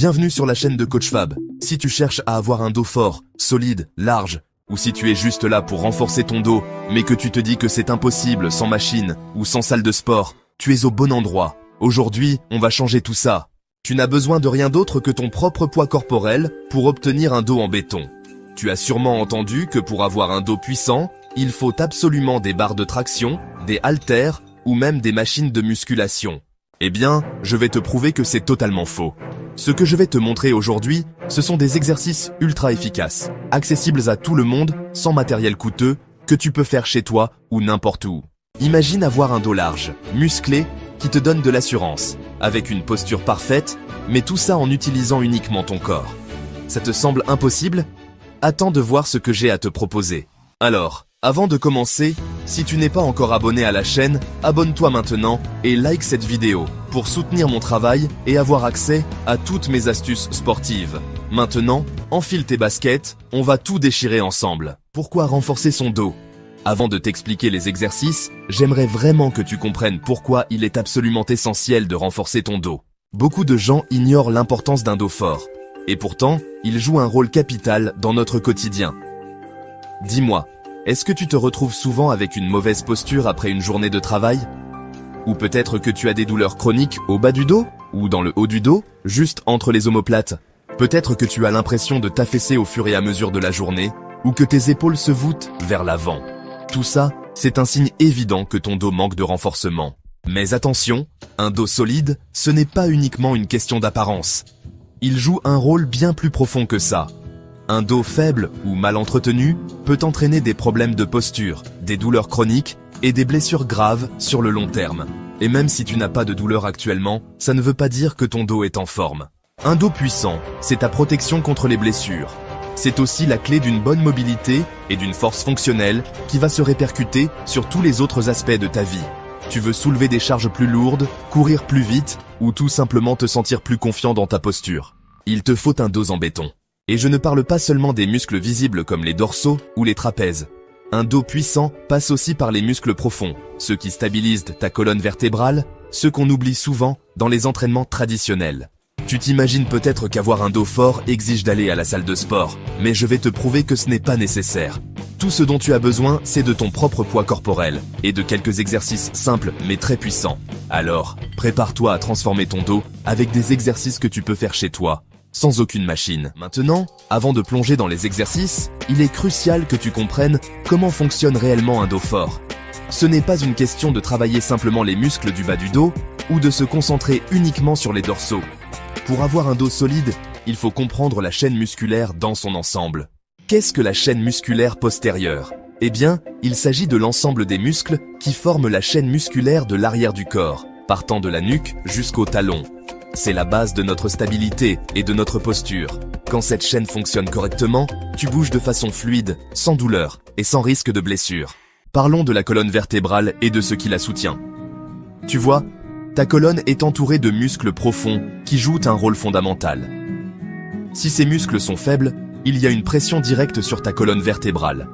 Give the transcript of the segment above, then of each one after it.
Bienvenue sur la chaîne de Coach Fab. Si tu cherches à avoir un dos fort, solide, large, ou si tu es juste là pour renforcer ton dos, mais que tu te dis que c'est impossible sans machine ou sans salle de sport, tu es au bon endroit. Aujourd'hui, on va changer tout ça. Tu n'as besoin de rien d'autre que ton propre poids corporel pour obtenir un dos en béton. Tu as sûrement entendu que pour avoir un dos puissant, il faut absolument des barres de traction, des haltères ou même des machines de musculation. Eh bien, je vais te prouver que c'est totalement faux. Ce que je vais te montrer aujourd'hui, ce sont des exercices ultra efficaces, accessibles à tout le monde, sans matériel coûteux, que tu peux faire chez toi ou n'importe où. Imagine avoir un dos large, musclé, qui te donne de l'assurance, avec une posture parfaite, mais tout ça en utilisant uniquement ton corps. Ça te semble impossible? Attends de voir ce que j'ai à te proposer. Alors, avant de commencer, si tu n'es pas encore abonné à la chaîne, abonne-toi maintenant et like cette vidéo pour soutenir mon travail et avoir accès à toutes mes astuces sportives. Maintenant, enfile tes baskets, on va tout déchirer ensemble. Pourquoi renforcer son dos? Avant de t'expliquer les exercices, j'aimerais vraiment que tu comprennes pourquoi il est absolument essentiel de renforcer ton dos. Beaucoup de gens ignorent l'importance d'un dos fort. Et pourtant, il joue un rôle capital dans notre quotidien. Dis-moi, est-ce que tu te retrouves souvent avec une mauvaise posture après une journée de travail? Ou peut-être que tu as des douleurs chroniques au bas du dos? Ou dans le haut du dos, juste entre les omoplates? Peut-être que tu as l'impression de t'affaisser au fur et à mesure de la journée, ou que tes épaules se voûtent vers l'avant. Tout ça, c'est un signe évident que ton dos manque de renforcement. Mais attention, un dos solide, ce n'est pas uniquement une question d'apparence. Il joue un rôle bien plus profond que ça. Un dos faible ou mal entretenu peut entraîner des problèmes de posture, des douleurs chroniques et des blessures graves sur le long terme. Et même si tu n'as pas de douleur actuellement, ça ne veut pas dire que ton dos est en forme. Un dos puissant, c'est ta protection contre les blessures. C'est aussi la clé d'une bonne mobilité et d'une force fonctionnelle qui va se répercuter sur tous les autres aspects de ta vie. Tu veux soulever des charges plus lourdes, courir plus vite ou tout simplement te sentir plus confiant dans ta posture. Il te faut un dos en béton. Et je ne parle pas seulement des muscles visibles comme les dorsaux ou les trapèzes. Un dos puissant passe aussi par les muscles profonds, ceux qui stabilisent ta colonne vertébrale, ceux qu'on oublie souvent dans les entraînements traditionnels. Tu t'imagines peut-être qu'avoir un dos fort exige d'aller à la salle de sport, mais je vais te prouver que ce n'est pas nécessaire. Tout ce dont tu as besoin, c'est de ton propre poids corporel et de quelques exercices simples mais très puissants. Alors, prépare-toi à transformer ton dos avec des exercices que tu peux faire chez toi, sans aucune machine. Maintenant, avant de plonger dans les exercices, il est crucial que tu comprennes comment fonctionne réellement un dos fort. Ce n'est pas une question de travailler simplement les muscles du bas du dos ou de se concentrer uniquement sur les dorsaux. Pour avoir un dos solide, il faut comprendre la chaîne musculaire dans son ensemble. Qu'est-ce que la chaîne musculaire postérieure? Eh bien, il s'agit de l'ensemble des muscles qui forment la chaîne musculaire de l'arrière du corps, partant de la nuque jusqu'au talon. C'est la base de notre stabilité et de notre posture. Quand cette chaîne fonctionne correctement, tu bouges de façon fluide, sans douleur et sans risque de blessure. Parlons de la colonne vertébrale et de ce qui la soutient. Tu vois, ta colonne est entourée de muscles profonds qui jouent un rôle fondamental. Si ces muscles sont faibles, il y a une pression directe sur ta colonne vertébrale,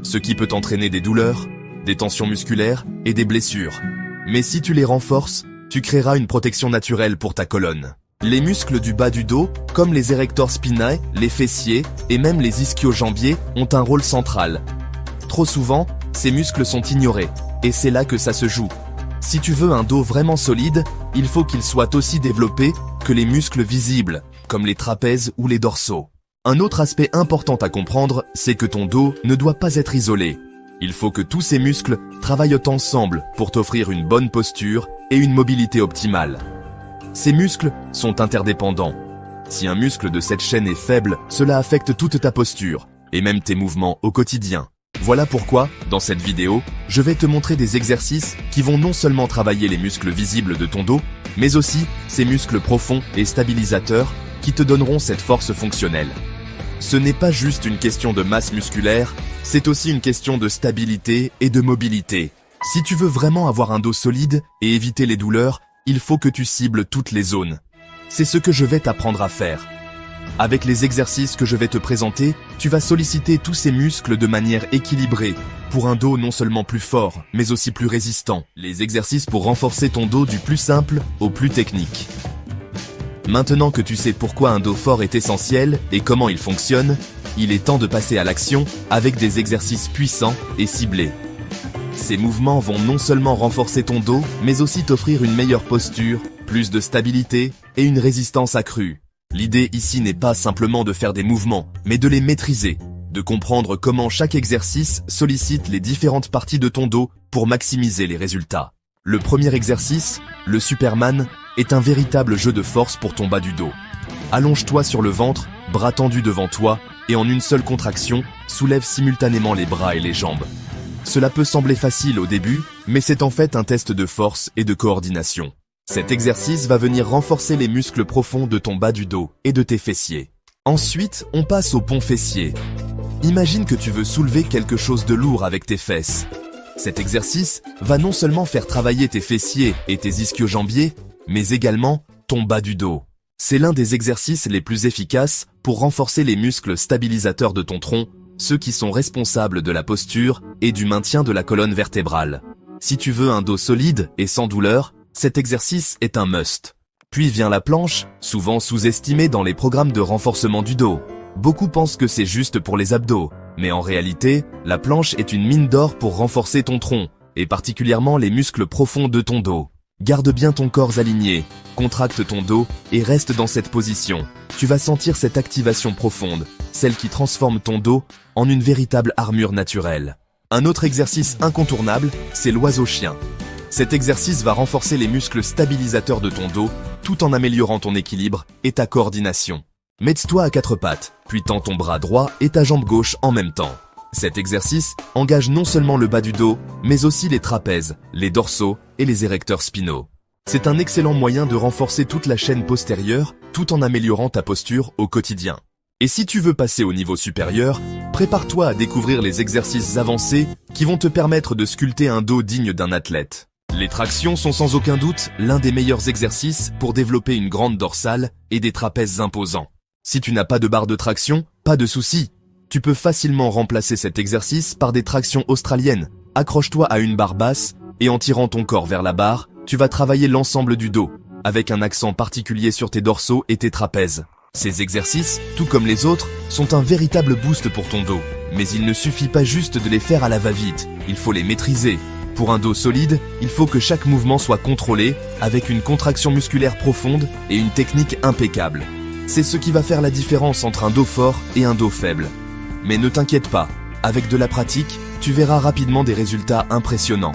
ce qui peut entraîner des douleurs, des tensions musculaires et des blessures. Mais si tu les renforces, tu créeras une protection naturelle pour ta colonne. Les muscles du bas du dos, comme les erectors spinae, les fessiers et même les ischio-jambiers ont un rôle central. Trop souvent, ces muscles sont ignorés, et c'est là que ça se joue. Si tu veux un dos vraiment solide, il faut qu'il soit aussi développé que les muscles visibles, comme les trapèzes ou les dorsaux. Un autre aspect important à comprendre, c'est que ton dos ne doit pas être isolé. Il faut que tous ces muscles travaillent ensemble pour t'offrir une bonne posture et une mobilité optimale. Ces muscles sont interdépendants. Si un muscle de cette chaîne est faible, cela affecte toute ta posture et même tes mouvements au quotidien. Voilà pourquoi, dans cette vidéo, je vais te montrer des exercices qui vont non seulement travailler les muscles visibles de ton dos, mais aussi ces muscles profonds et stabilisateurs qui te donneront cette force fonctionnelle. Ce n'est pas juste une question de masse musculaire, c'est aussi une question de stabilité et de mobilité. Si tu veux vraiment avoir un dos solide et éviter les douleurs, il faut que tu cibles toutes les zones. C'est ce que je vais t'apprendre à faire. Avec les exercices que je vais te présenter, tu vas solliciter tous ces muscles de manière équilibrée, pour un dos non seulement plus fort, mais aussi plus résistant. Les exercices pour renforcer ton dos du plus simple au plus technique. Maintenant que tu sais pourquoi un dos fort est essentiel et comment il fonctionne, il est temps de passer à l'action avec des exercices puissants et ciblés. Ces mouvements vont non seulement renforcer ton dos, mais aussi t'offrir une meilleure posture, plus de stabilité et une résistance accrue. L'idée ici n'est pas simplement de faire des mouvements, mais de les maîtriser, de comprendre comment chaque exercice sollicite les différentes parties de ton dos pour maximiser les résultats. Le premier exercice, le Superman, est un véritable jeu de force pour ton bas du dos. Allonge-toi sur le ventre, bras tendus devant toi, et en une seule contraction, soulève simultanément les bras et les jambes. Cela peut sembler facile au début, mais c'est en fait un test de force et de coordination. Cet exercice va venir renforcer les muscles profonds de ton bas du dos et de tes fessiers. Ensuite, on passe au pont fessier. Imagine que tu veux soulever quelque chose de lourd avec tes fesses. Cet exercice va non seulement faire travailler tes fessiers et tes ischio-jambiers, mais également ton bas du dos. C'est l'un des exercices les plus efficaces pour renforcer les muscles stabilisateurs de ton tronc, ceux qui sont responsables de la posture et du maintien de la colonne vertébrale. Si tu veux un dos solide et sans douleur, cet exercice est un must. Puis vient la planche, souvent sous-estimée dans les programmes de renforcement du dos. Beaucoup pensent que c'est juste pour les abdos, mais en réalité, la planche est une mine d'or pour renforcer ton tronc, et particulièrement les muscles profonds de ton dos. Garde bien ton corps aligné, contracte ton dos et reste dans cette position. Tu vas sentir cette activation profonde, celle qui transforme ton dos en une véritable armure naturelle. Un autre exercice incontournable, c'est l'oiseau-chien. Cet exercice va renforcer les muscles stabilisateurs de ton dos, tout en améliorant ton équilibre et ta coordination. Mets-toi à quatre pattes, puis tends ton bras droit et ta jambe gauche en même temps. Cet exercice engage non seulement le bas du dos, mais aussi les trapèzes, les dorsaux et les érecteurs spinaux. C'est un excellent moyen de renforcer toute la chaîne postérieure, tout en améliorant ta posture au quotidien. Et si tu veux passer au niveau supérieur, prépare-toi à découvrir les exercices avancés qui vont te permettre de sculpter un dos digne d'un athlète. Les tractions sont sans aucun doute l'un des meilleurs exercices pour développer une grande dorsale et des trapèzes imposants. Si tu n'as pas de barre de traction, pas de souci. Tu peux facilement remplacer cet exercice par des tractions australiennes. Accroche-toi à une barre basse et en tirant ton corps vers la barre, tu vas travailler l'ensemble du dos, avec un accent particulier sur tes dorsaux et tes trapèzes. Ces exercices, tout comme les autres, sont un véritable boost pour ton dos. Mais il ne suffit pas juste de les faire à la va-vite, il faut les maîtriser. Pour un dos solide, il faut que chaque mouvement soit contrôlé, avec une contraction musculaire profonde et une technique impeccable. C'est ce qui va faire la différence entre un dos fort et un dos faible. Mais ne t'inquiète pas, avec de la pratique, tu verras rapidement des résultats impressionnants.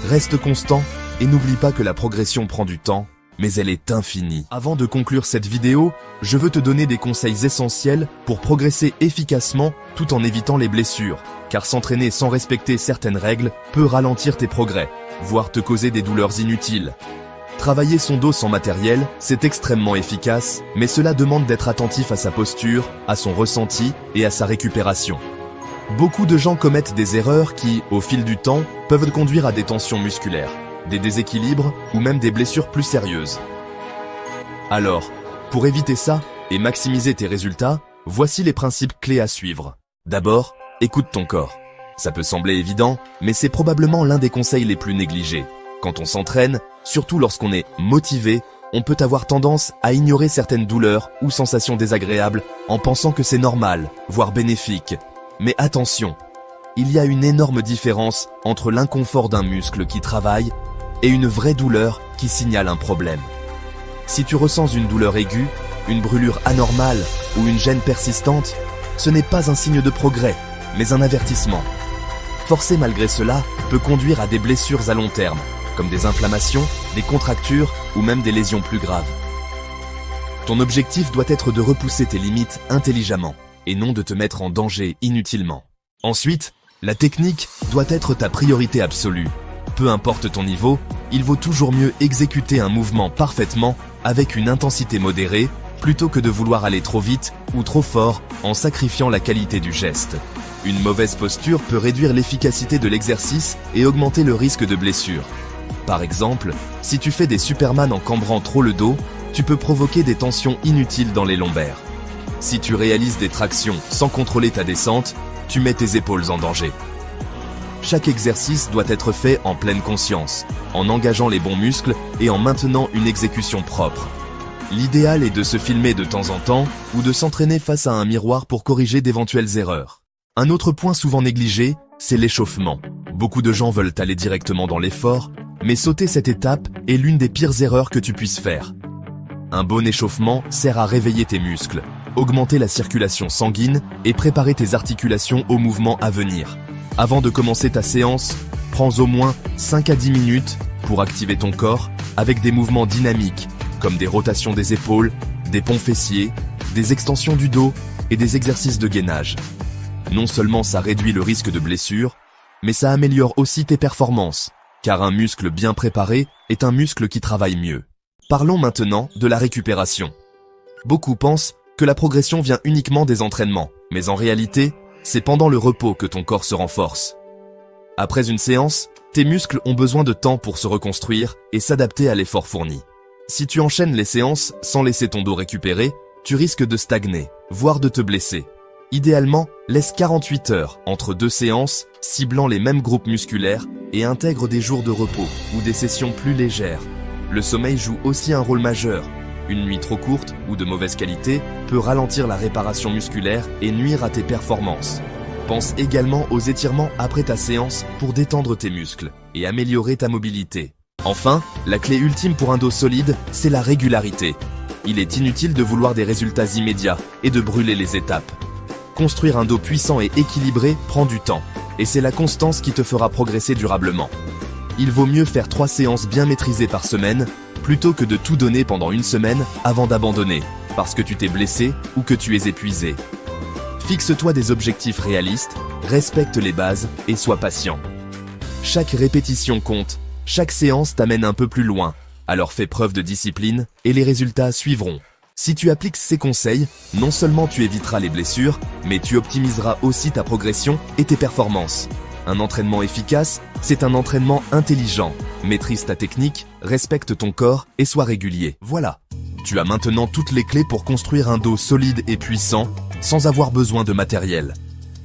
Reste constant et n'oublie pas que la progression prend du temps, mais elle est infinie. Avant de conclure cette vidéo, je veux te donner des conseils essentiels pour progresser efficacement tout en évitant les blessures, car s'entraîner sans respecter certaines règles peut ralentir tes progrès, voire te causer des douleurs inutiles. Travailler son dos sans matériel, c'est extrêmement efficace, mais cela demande d'être attentif à sa posture, à son ressenti et à sa récupération. Beaucoup de gens commettent des erreurs qui, au fil du temps, peuvent conduire à des tensions musculaires, des déséquilibres ou même des blessures plus sérieuses. Alors, pour éviter ça et maximiser tes résultats, voici les principes clés à suivre. D'abord, écoute ton corps. Ça peut sembler évident, mais c'est probablement l'un des conseils les plus négligés. Quand on s'entraîne, surtout lorsqu'on est motivé, on peut avoir tendance à ignorer certaines douleurs ou sensations désagréables en pensant que c'est normal, voire bénéfique. Mais attention, il y a une énorme différence entre l'inconfort d'un muscle qui travaille et une vraie douleur qui signale un problème. Si tu ressens une douleur aiguë, une brûlure anormale ou une gêne persistante, ce n'est pas un signe de progrès, mais un avertissement. Forcer malgré cela peut conduire à des blessures à long terme, comme des inflammations, des contractures ou même des lésions plus graves. Ton objectif doit être de repousser tes limites intelligemment et non de te mettre en danger inutilement. Ensuite, la technique doit être ta priorité absolue. Peu importe ton niveau, il vaut toujours mieux exécuter un mouvement parfaitement avec une intensité modérée plutôt que de vouloir aller trop vite ou trop fort en sacrifiant la qualité du geste. Une mauvaise posture peut réduire l'efficacité de l'exercice et augmenter le risque de blessure. Par exemple, si tu fais des Superman en cambrant trop le dos, tu peux provoquer des tensions inutiles dans les lombaires. Si tu réalises des tractions sans contrôler ta descente, tu mets tes épaules en danger. Chaque exercice doit être fait en pleine conscience, en engageant les bons muscles et en maintenant une exécution propre. L'idéal est de se filmer de temps en temps ou de s'entraîner face à un miroir pour corriger d'éventuelles erreurs. Un autre point souvent négligé, c'est l'échauffement. Beaucoup de gens veulent aller directement dans l'effort, mais sauter cette étape est l'une des pires erreurs que tu puisses faire. Un bon échauffement sert à réveiller tes muscles, augmenter la circulation sanguine et préparer tes articulations aux mouvements à venir. Avant de commencer ta séance, prends au moins 5 à 10 minutes pour activer ton corps avec des mouvements dynamiques comme des rotations des épaules, des ponts fessiers, des extensions du dos et des exercices de gainage. Non seulement ça réduit le risque de blessure, mais ça améliore aussi tes performances, car un muscle bien préparé est un muscle qui travaille mieux. Parlons maintenant de la récupération. Beaucoup pensent que la progression vient uniquement des entraînements, mais en réalité, c'est pendant le repos que ton corps se renforce. Après une séance, tes muscles ont besoin de temps pour se reconstruire et s'adapter à l'effort fourni. Si tu enchaînes les séances sans laisser ton dos récupérer, tu risques de stagner, voire de te blesser. Idéalement, laisse 48 heures entre 2 séances, ciblant les mêmes groupes musculaires et intègre des jours de repos ou des sessions plus légères. Le sommeil joue aussi un rôle majeur. Une nuit trop courte ou de mauvaise qualité peut ralentir la réparation musculaire et nuire à tes performances. Pense également aux étirements après ta séance pour détendre tes muscles et améliorer ta mobilité. Enfin, la clé ultime pour un dos solide, c'est la régularité. Il est inutile de vouloir des résultats immédiats et de brûler les étapes. Construire un dos puissant et équilibré prend du temps, et c'est la constance qui te fera progresser durablement. Il vaut mieux faire 3 séances bien maîtrisées par semaine, plutôt que de tout donner pendant une semaine avant d'abandonner, parce que tu t'es blessé ou que tu es épuisé. Fixe-toi des objectifs réalistes, respecte les bases et sois patient. Chaque répétition compte, chaque séance t'amène un peu plus loin, alors fais preuve de discipline et les résultats suivront. Si tu appliques ces conseils, non seulement tu éviteras les blessures, mais tu optimiseras aussi ta progression et tes performances. Un entraînement efficace, c'est un entraînement intelligent. Maîtrise ta technique, respecte ton corps et sois régulier. Voilà. Tu as maintenant toutes les clés pour construire un dos solide et puissant, sans avoir besoin de matériel.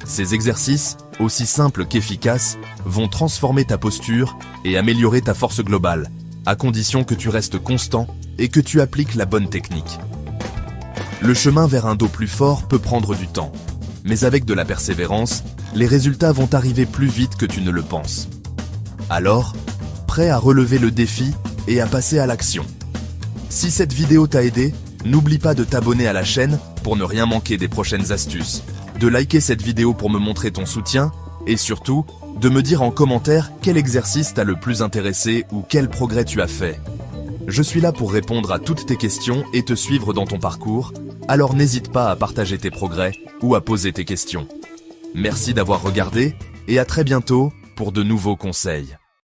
Ces exercices, aussi simples qu'efficaces, vont transformer ta posture et améliorer ta force globale, à condition que tu restes constant et que tu appliques la bonne technique. Le chemin vers un dos plus fort peut prendre du temps, mais avec de la persévérance, les résultats vont arriver plus vite que tu ne le penses. Alors, prêt à relever le défi et à passer à l'action. Si cette vidéo t'a aidé, n'oublie pas de t'abonner à la chaîne pour ne rien manquer des prochaines astuces, de liker cette vidéo pour me montrer ton soutien et surtout, de me dire en commentaire quel exercice t'a le plus intéressé ou quel progrès tu as fait. Je suis là pour répondre à toutes tes questions et te suivre dans ton parcours, alors n'hésite pas à partager tes progrès ou à poser tes questions. Merci d'avoir regardé et à très bientôt pour de nouveaux conseils.